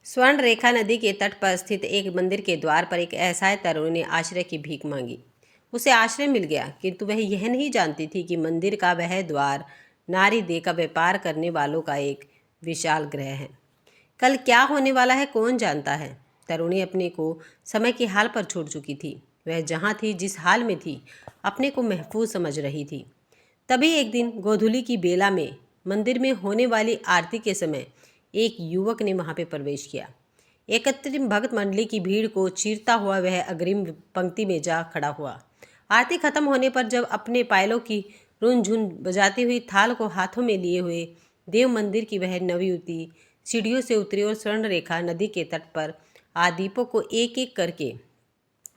स्वर्ण रेखा नदी के तट पर स्थित एक मंदिर के द्वार पर एक असहाय तरुणी ने आश्रय की भीख मांगी। उसे आश्रय मिल गया, किंतु वह यह नहीं जानती थी कि मंदिर का वह द्वार नारी देह का व्यापार करने वालों का एक विशाल गृह है। कल क्या होने वाला है कौन जानता है। तरुणी अपने को समय के हाल पर छोड़ चुकी थी। वह जहाँ थी, जिस हाल में थी, अपने को महफूज समझ रही थी। तभी एक दिन गोधूली की बेला में मंदिर में होने वाली आरती के समय एक युवक ने वहां पर प्रवेश किया। एकत्रित भक्त मंडली की भीड़ को चीरता हुआ वह अग्रिम पंक्ति में जा खड़ा हुआ। आरती खत्म होने पर जब अपने पायलों की रुनझुन बजाती हुई थाल को हाथों में लिए हुए देव मंदिर की वह नवयुवती सीढ़ियों से उतरी और स्वर्ण रेखा नदी के तट पर आदीपों को एक एक करके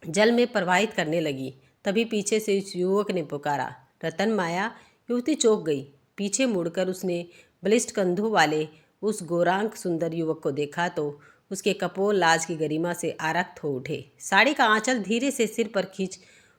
जल में प्रवाहित करने लगी, तभी पीछे से उस युवक ने पुकारा, रतन माया। युवती चौंक गई। पीछे मुड़कर उसने बलिष्ठ कंधों वाले उस गौरांग सुंदर युवक को देखा तो उसके कपोल लाज की गरिमा से आरक्त हो उठे। साड़ी का आंचल धीरे से सिर पर खींच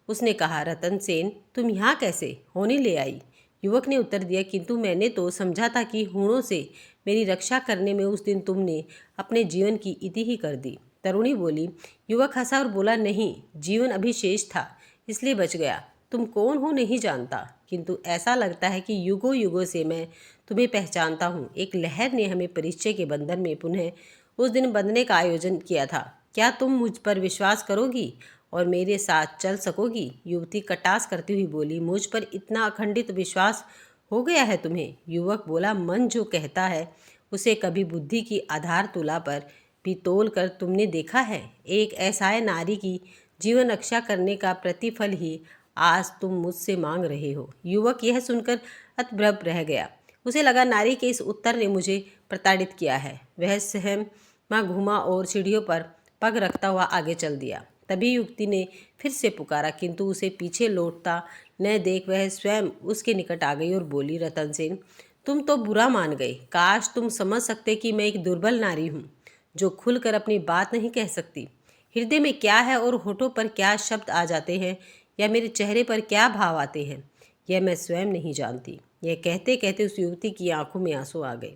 उसने कहा, रतन सेन, तुम यहाँ कैसे होने ले आई? युवक ने उत्तर दिया, किंतु मैंने तो समझा था कि हूणों से मेरी रक्षा करने में उस दिन तुमने अपने जीवन की इति ही कर दी। तरुणी बोली। युवक हंसा और बोला, नहीं, जीवन अभी शेष था, इसलिए बच गया। तुम कौन हो नहीं जानता, किंतु ऐसा लगता है कि युगों युगों से मैं तुम्हें पहचानता हूँ। एक लहर ने हमें परिचय के बंधन में पुनः उस दिन बंधने का आयोजन किया था। क्या तुम मुझ पर विश्वास करोगी और मेरे साथ चल सकोगी? युवती कटास करती हुई बोली, मुझ पर इतना अखंडित विश्वास हो गया है तुम्हें? युवक बोला, मन जो कहता है उसे कभी बुद्धि की आधार तुला पर भी तोल कर तुमने देखा है? एक ऐसा नारी की जीवन रक्षा करने का प्रतिफल ही आज तुम मुझसे मांग रहे हो। युवक यह सुनकर हतप्रभ रह गया। उसे लगा, नारी के इस उत्तर ने मुझे प्रताड़ित किया है। वह सहमा घूमा और सीढ़ियों पर पग रखता हुआ आगे चल दिया। तभी युवती ने फिर से पुकारा, किंतु उसे पीछे लौटता न देख वह स्वयं उसके निकट आ गई और बोली, रतन सेन, तुम तो बुरा मान गए। काश तुम समझ सकते कि मैं एक दुर्बल नारी हूँ, जो खुलकर अपनी बात नहीं कह सकती। हृदय में क्या है और होठों पर क्या शब्द आ जाते हैं या मेरे चेहरे पर क्या भाव आते हैं, यह मैं स्वयं नहीं जानती। यह कहते कहते उस युवती की आंखों में आंसू आ गए,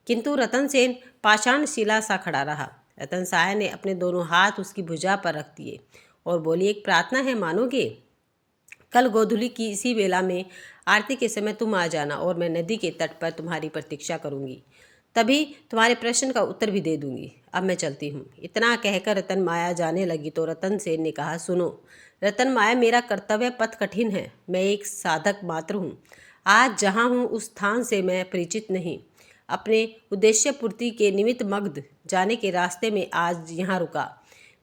किंतु रतन सेन पाषाण शिला सा खड़ा रहा। रतन साया ने अपने दोनों हाथ उसकी भुजा पर रख दिए और बोली, एक प्रार्थना है, मानोगे? कल गोधूली की इसी बेला में आरती के समय तुम आ जाना और मैं नदी के तट पर तुम्हारी प्रतीक्षा करूंगी। तभी तुम्हारे प्रश्न का उत्तर भी दे दूंगी। अब मैं चलती हूँ। इतना कहकर रतन माया जाने लगी तो रतन सेन ने कहा, सुनो रतन माया, मेरा कर्तव्य पथ कठिन है। मैं एक साधक मात्र हूँ। आज जहाँ हूँ उस स्थान से मैं परिचित नहीं। अपने उद्देश्य पूर्ति के निमित्त मगध जाने के रास्ते में आज यहाँ रुका।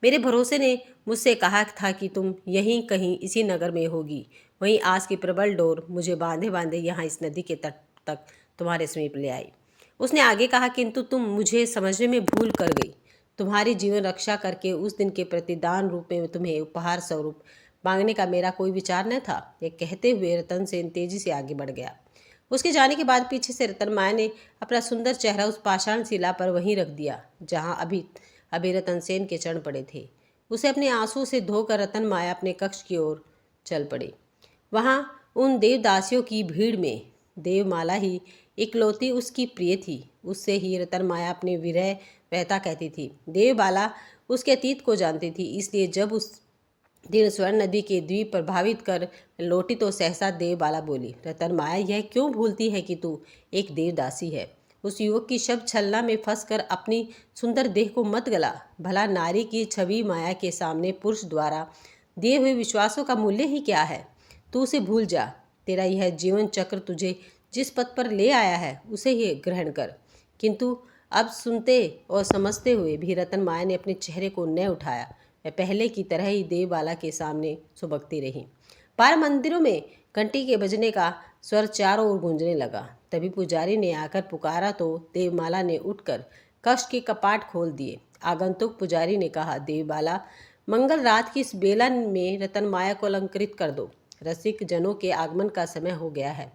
मेरे भरोसे ने मुझसे कहा था कि तुम यहीं कहीं इसी नगर में होगी। वहीं आस की प्रबल डोर मुझे बांधे बांधे यहाँ इस नदी के तट तक तुम्हारे समीप ले आई। उसने आगे कहा, किंतु तुम मुझे समझने में भूल कर गई। तुम्हारी जीवन रक्षा करके उस दिन के प्रतिदान रूप में तुम्हें उपहार स्वरूप मांगने का मेरा कोई विचार न था। यह कहते हुए रतन सेन तेजी से आगे बढ़ गया। उसके जाने के बाद पीछे से रतन माया ने अपना सुंदर चेहरा उस पाषाण शिला पर वहीं रख दिया जहाँ अभी रतन सेन के चरण पड़े थे। उसे अपने आंसू से धोकर रतन माया अपने कक्ष की ओर चल पड़ी। वहाँ उन देवदासियों की भीड़ में देवमाला ही इकलौती उसकी प्रिय थी। उससे ही रतन माया अपने विरह बहता कहती थी। देवबाला उसके अतीत को जानती थी, इसलिए जब उस दिन स्वर्ण नदी के द्वीप प्रभावित कर लौटी तो सहसा देवबाला बोली, रतन माया, यह क्यों भूलती है कि तू एक देवदासी है? उस युवक की शब्द छलना में फंसकर अपनी सुंदर देह को मत गला। भला नारी की छवि माया के सामने पुरुष द्वारा दिए हुए विश्वासों का मूल्य ही क्या है? तू उसे भूल जा। तेरा यह जीवन चक्र तुझे जिस पथ पर ले आया है उसे ही ग्रहण कर। किंतु अब सुनते और समझते हुए भी रतन माया ने अपने चेहरे को न उठाया। वह पहले की तरह ही देवबाला के सामने सुबकती रही। बाहर मंदिरों में घंटी के बजने का स्वर चारों ओर गूंजने लगा। तभी पुजारी ने आकर पुकारा तो देवमाला ने उठकर कक्ष के कपाट खोल दिए। आगंतुक पुजारी ने कहा, देवबाला, मंगल रात की इस बेला में रतन माया को अलंकृत कर दो। रसिक जनों के आगमन का समय हो गया है।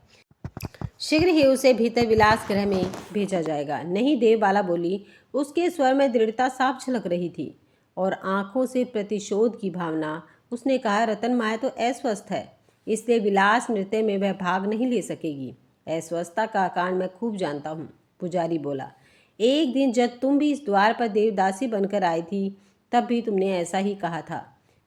शीघ्र ही उसे भीतर विलास गृह में भेजा जाएगा। नहीं, देवबाला बोली। उसके स्वर में दृढ़ता साफ झलक रही थी और आंखों से प्रतिशोध की भावना। उसने कहा, रतन माया तो अस्वस्थ है, इसलिए विलास नृत्य में वह भाग नहीं ले सकेगी। अस्वस्थता का कारण मैं खूब जानता हूँ। पुजारी बोला। एक दिन जब तुम भी इस द्वार पर देवदासी बनकर आई थी तब भी तुमने ऐसा ही कहा था।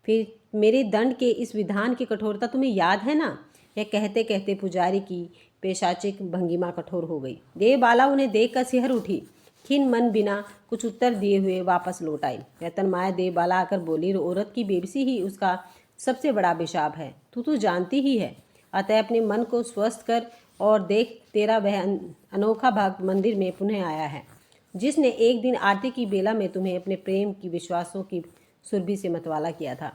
फिर मेरे दंड के इस विधान की कठोरता तुम्हें याद है ना? यह कहते कहते पुजारी की पेशाचिक भंगिमा कठोर हो गई। देवबाला उन्हें देखकर सिहर उठी। खिन मन बिना कुछ उत्तर दिए हुए वापस लौट आई। रतन माया देवबाला आकर बोली, औरत की बेबसी ही उसका सबसे बड़ा अभिशाप है, तू तो जानती ही है। अतः अपने मन को स्वस्थ कर और देख, तेरा वह अनोखा भक्त मंदिर में पुनः आया है, जिसने एक दिन आरती की बेला में तुम्हें अपने प्रेम की विश्वासों की सुरभि से मतवाला किया था।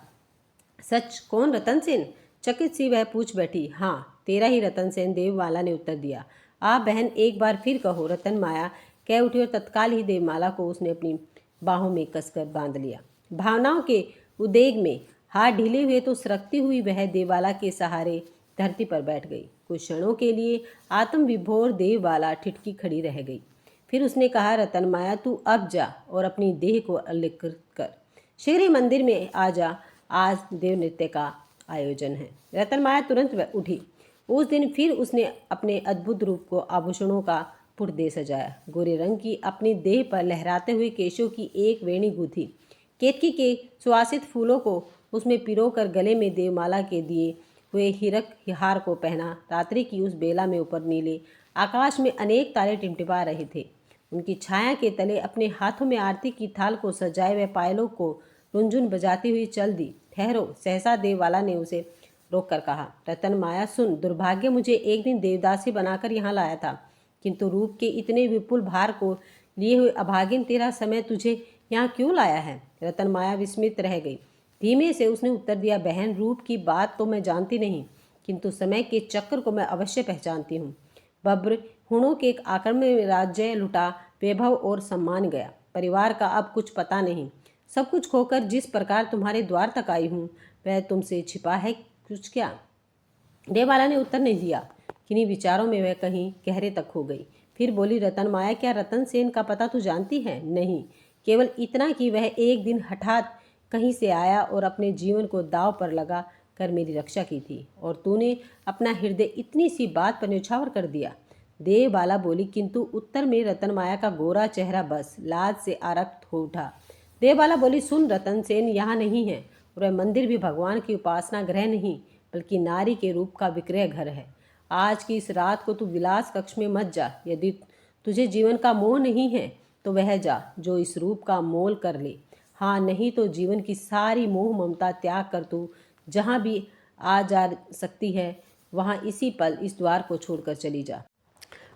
सच? कौन? रतन सेन? चकित सी वह पूछ बैठी। हाँ, तेरा ही रतन सेन, देवमाला ने उत्तर दिया। आप बहन एक बार फिर कहो। रतन माया कह उठी और तत्काल ही देवमाला को उसने अपनी बाहों में कसकर बांध लिया। भावनाओं के उद्वेग में हाथ ढीले हुए तो सरकती हुई वह देवबाला के सहारे धरती पर बैठ गई। कुछ क्षणों के लिए आत्मविभोर देवबाला ठिठकी खड़ी रह गई। फिर उसने कहा, रतन माया तू अब जा और अपनी देह को अलंकृत कर। शीघ्र ही मंदिर में आ जा, आज देव नृत्य का आयोजन है। रतन माया तुरंत उठी। उस दिन फिर उसने अपने अद्भुत रूप को आभूषणों का पुट दे सजाया। गोरे रंग की अपनी देह पर लहराते हुए केशों की एक वेणी गूंथी। केतकी के सुवासित फूलों को उसमें पिरोकर गले में देवमाला के दिए हुए हीरक हार को पहना। रात्रि की उस बेला में ऊपर नीले आकाश में अनेक तारे टिमटिमा रहे थे। उनकी छाया के तले अपने हाथों में आरती की थाल को सजाए हुए पायलों को रुंझुन बजाती हुई चल दी। ठहरो, सहसा देववाला ने उसे रोक कर कहा। रतन माया सुन, दुर्भाग्य मुझे एक दिन देवदासी बनाकर यहाँ लाया था, किंतु रूप के इतने विपुल भार को लिए हुए अभागिन तेरा समय तुझे यहाँ क्यों लाया है? रतन माया विस्मित रह गई। धीमे से उसने उत्तर दिया, बहन रूप की बात तो मैं जानती नहीं, किंतु समय के चक्र को मैं अवश्य पहचानती हूँ। बब्र हुणों के एक आक्रमण में राज्य लुटा, वैभव और सम्मान गया, परिवार का अब कुछ पता नहीं। सब कुछ खोकर जिस प्रकार तुम्हारे द्वार तक आई हूँ वह तुमसे छिपा है कुछ क्या? देवबाला ने उत्तर नहीं दिया। किन्हीं विचारों में वह कहीं गहरे तक खो गई। फिर बोली, रतन माया क्या रतन सेन का पता तू जानती है? नहीं, केवल इतना कि वह एक दिन हठात कहीं से आया और अपने जीवन को दांव पर लगा कर मेरी रक्षा की थी, और तूने अपना हृदय इतनी सी बात पर न्यौछावर कर दिया। देवबाला बोली, किंतु उत्तर में रतन माया का गोरा चेहरा बस लाज से आरक्त हो उठा। देवबाला बोली, सुन, रतन सेन यहाँ नहीं है, और वह मंदिर भी भगवान की उपासना गृह नहीं बल्कि नारी के रूप का विक्रय घर है। आज की इस रात को तू विलास कक्ष में मत जा। यदि तुझे जीवन का मोह नहीं है तो वह जा जो इस रूप का मोल कर ले। हाँ, नहीं तो जीवन की सारी मोह ममता त्याग कर तू जहाँ भी आ जा सकती है वहाँ इसी पल इस द्वार को छोड़कर चली जा।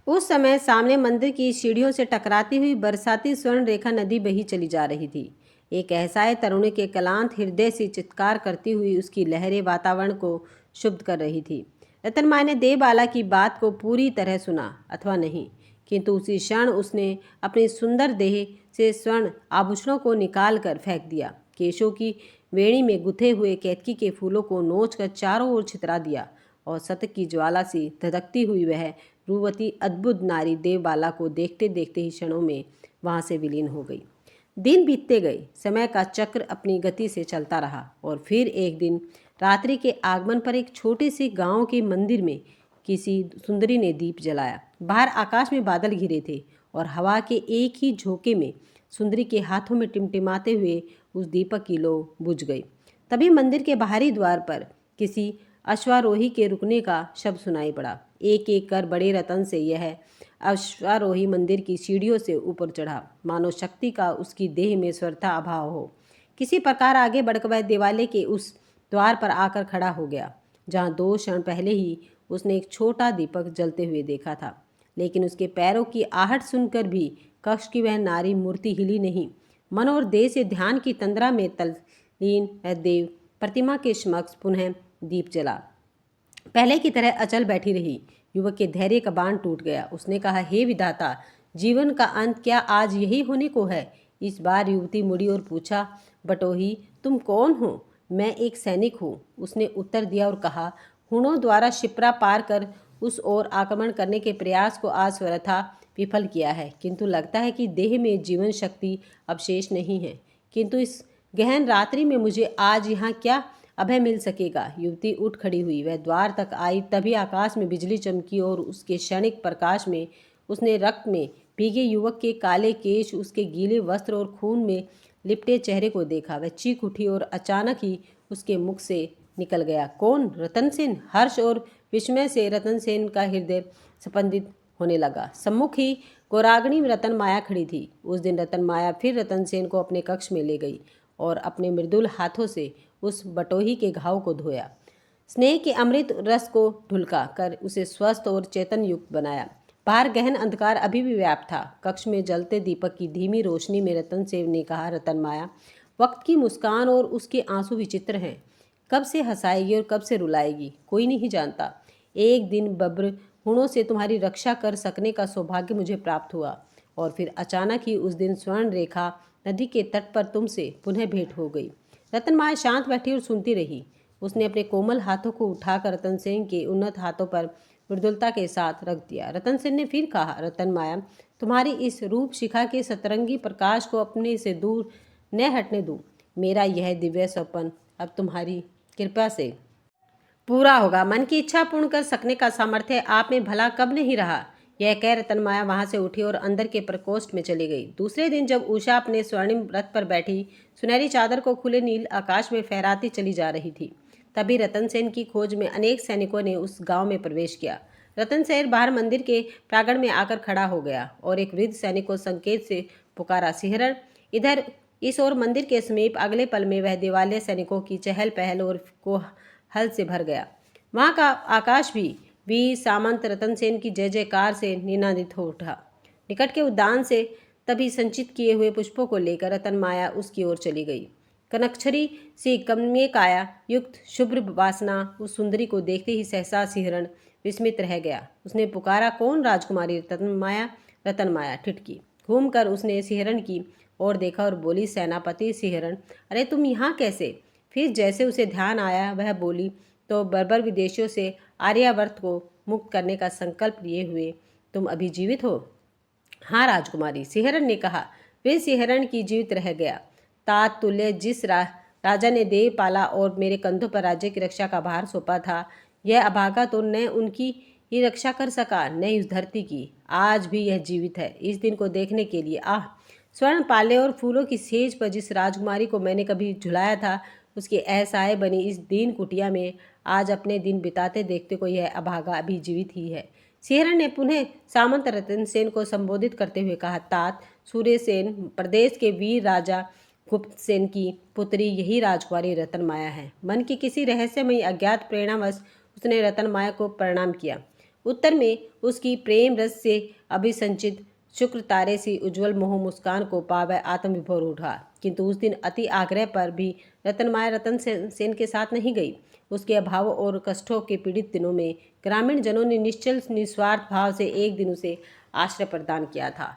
उस समय सामने मंदिर की सीढ़ियों से टकराती हुई बरसाती स्वर्ण रेखा नदी बही चली जा रही थी। एक असहाय तरुणी के क्लांत हृदय से चित्कार करती हुई उसकी लहरें वातावरण को शुद्ध कर रही थी। रतन माया ने देवबाला की बात को पूरी तरह सुना अथवा नहीं, किंतु उसी क्षण उसने अपनी सुंदर देह से स्वर्ण आभूषणों को निकाल कर फेंक दिया। केशों की वेणी में गुथे हुए केतकी के फूलों को नोच कर चारों ओर छितरा दिया, और सतक की ज्वाला से धधकती हुई वह रूपवती अद्भुत नारी देवबाला को देखते देखते ही क्षणों में वहाँ से विलीन हो गई। दिन बीतते गए, समय का चक्र अपनी गति से चलता रहा, और फिर एक दिन रात्रि के आगमन पर एक छोटे से गांव के मंदिर में किसी सुंदरी ने दीप जलाया। बाहर आकाश में बादल घिरे थे और हवा के एक ही झोंके में सुंदरी के हाथों में टिमटिमाते हुए उस दीपक की लौ बुझ गई। तभी मंदिर के बाहरी द्वार पर किसी अश्वारोही के रुकने का शब्द सुनाई पड़ा। एक एक कर बड़े रतन से यह अश्वारोही मंदिर की सीढ़ियों से ऊपर चढ़ा, मानो शक्ति का उसकी देह में स्वरथा अभाव हो। किसी प्रकार आगे बढ़कर वह दिवाले के उस द्वार पर आकर खड़ा हो गया जहाँ 2 क्षण पहले ही उसने एक छोटा दीपक जलते हुए देखा था। लेकिन उसके पैरों की आहट सुनकर भी कक्ष की वह नारी मूर्ति हिली नहीं। मन और देह से ध्यान की तंद्रा में तल्लीन वह देव प्रतिमा के समक्ष पुनः दीप जला पहले की तरह अचल बैठी रही। युवक के धैर्य का बांध टूट गया। उसने कहा, हे विधाता, जीवन का अंत क्या आज यही होने को है? इस बार युवती मुड़ी और पूछा, बटोही, तुम कौन हो? मैं एक सैनिक हूँ, उसने उत्तर दिया और कहा, हुणों द्वारा शिप्रा पार कर उस ओर आक्रमण करने के प्रयास को आज स्वरथा विफल किया है, किंतु लगता है कि देह में जीवन शक्ति अवशेष नहीं है। किंतु इस गहन रात्रि में मुझे आज यहाँ क्या अभय मिल सकेगा? युवती उठ खड़ी हुई, वह द्वार तक आई, तभी आकाश में बिजली चमकी और उसके क्षणिक प्रकाश में उसने रक्त में भीगे युवक के काले केश, उसके गीले वस्त्र और खून में लिपटे चेहरे को देखा। वह चीख उठी और अचानक ही उसके मुख से निकल गया, कौन? रतन सेन। हर्ष और विस्मय से रतन सेन का हृदय स्पंदित होने लगा। सम्मुख ही गौरागणी रतन माया खड़ी थी। उस दिन रतन माया फिर रतन सेन को अपने कक्ष में ले गई और अपने मृदुल हाथों से उस बटोही के घाव को धोया, स्नेह के अमृत रस को ढुलका कर उसे स्वस्थ और चेतन युक्त बनाया। बाहर गहन अंधकार अभी भी व्याप्त था। कक्ष में जलते दीपक की धीमी रोशनी में रतन सेन ने कहा, रतन माया, वक्त की मुस्कान और उसके आंसू विचित्र हैं। कब से हंसाएगी और कब से रुलाएगी कोई नहीं जानता। एक दिन बब्र हुणों से तुम्हारी रक्षा कर सकने का सौभाग्य मुझे प्राप्त हुआ और फिर अचानक ही उस दिन स्वर्ण रेखा नदी के तट पर तुमसे पुनः भेंट हो गई। रतन माया शांत बैठी और सुनती रही। उसने अपने कोमल हाथों को उठाकर रतन सेन के उन्नत हाथों पर मृदुलता के साथ रख दिया। रतन सेन ने फिर कहा, रतन माया, तुम्हारी इस रूप शिखा के सतरंगी प्रकाश को अपने से दूर न हटने दूं। मेरा यह दिव्य स्वप्न अब तुम्हारी कृपा से पूरा होगा। मन की इच्छा पूर्ण कर सकने का सामर्थ्य आप में भला कब नहीं रहा। यह कह रतन माया वहां से उठी और अंदर के प्रकोष्ठ में चली गई। दूसरे दिन जब उषा अपने स्वर्णिम रथ पर बैठी सुनहरी चादर को खुले नील आकाश में फहराती चली जा रही थी, तभी रतन सेन की खोज में अनेक सैनिकों ने उस गांव में प्रवेश किया। रतन सेन बाहर मंदिर के प्रांगण में आकर खड़ा हो गया और एक वृद्ध सैनिक को संकेत से पुकारा, सिहरण इधर इस ओर। मंदिर के समीप अगले पल में वह दिवालिया सैनिकों की चहल पहल और कोहल से भर गया। वहां का आकाश भी वीर सामंत रतन सेन की जय जयकार से निनादित हो उठा। निकट के उद्यान से तभी संचित किए हुए पुष्पों को लेकर रतन माया उसकी ओर चली गई। कनकछरी सी कमनीय काया युक्त शुभ्र वासना उस सुंदरी को देखते ही सहसा सिहरण विस्मित रह गया। उसने पुकारा, कौन राजकुमारी? रतन माया ठिठकी। घूमकर उसने सिहरण की ओर देखा और बोली, सेनापति सिहरण, अरे तुम यहाँ कैसे? फिर जैसे उसे ध्यान आया वह बोली, तो बर्बर विदेशियों से आर्यावर्त को मुक्त करने का संकल्प लिए हुए तुम अभी जीवित हो? हाँ राजकुमारी, सिहरण ने कहा। वे सिहरण की जीवित रह गया। तात तुल्य जिस राजा ने देव पाला और मेरे कंधों पर राज्य की रक्षा का भार सौंपा था, यह अभागा तो न उनकी ही रक्षा कर सका न इस धरती की। आज भी यह जीवित है इस दिन को देखने के लिए। आह, स्वर्ण पाले और फूलों की सेज पर जिस राजकुमारी को मैंने कभी झुलाया था, उसकी असहाय बनी इस दीन कुटिया में आज अपने दिन बिताते देखते को यह अभागा अभी जीवित ही है। सिहरण ने पुनः सामंत रतन सेन को संबोधित करते हुए कहा, तात सूर्यसेन प्रदेश के वीर राजा गुप्त सेन की पुत्री यही राजकुमारी रतन माया है। मन की किसी रहस्यमयी अज्ञात प्रेरणावश उसने रतन माया को प्रणाम किया। उत्तर में उसकी प्रेम रस से अभिसंचित शुक्र तारे सी उज्ज्वल मोह मुस्कान को पा वह आत्मविभोर उठा। किंतु उस दिन अति आग्रह पर भी रतन माया रतन सेन के साथ नहीं गई। उसके अभाव और कष्टों के पीड़ित दिनों में ग्रामीण जनों ने निश्चल निस्वार्थ भाव से एक दिन उसे आश्रय प्रदान किया था।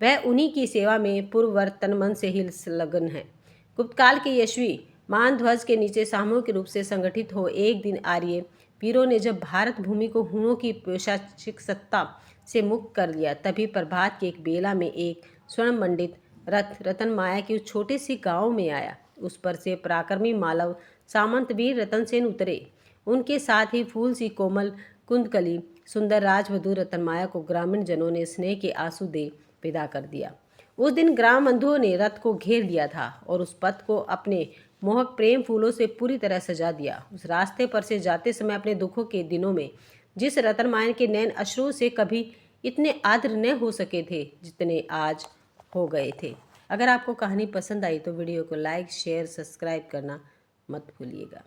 वह उन्हीं की सेवा में पूर्ववत तन मन से ही संलग्न है। गुप्तकाल के यशवी मान ध्वज के नीचे सामूहिक रूप से संगठित हो एक दिन आर्य वीरों ने जब भारत भूमि को हुणों की पैशाचिक सत्ता से मुक्त कर लिया, तभी प्रभात के एक बेला में एक स्वर्ण मंडित रथ रतन माया की उस छोटे सी गांव में आया। उस पर से पराक्रमी मालव सामंत वीर रतन सेन उतरे। उनके साथ ही फूल सी कोमल कुंदकली सुंदर राजवधू रतन माया को ग्रामीण जनों ने स्नेह के आंसू दे विदा कर दिया। उस दिन ग्राम बंधुओं ने रथ को घेर लिया था और उस पथ को अपने मोहक प्रेम फूलों से पूरी तरह सजा दिया। उस रास्ते पर से जाते समय अपने दुखों के दिनों में जिस रतन माया के नैन अश्रुओं से कभी इतने आर्द्र न हो सके थे जितने आज हो गए थे। अगर आपको कहानी पसंद आई तो वीडियो को लाइक, शेयर, सब्सक्राइब करना मत भूलिएगा।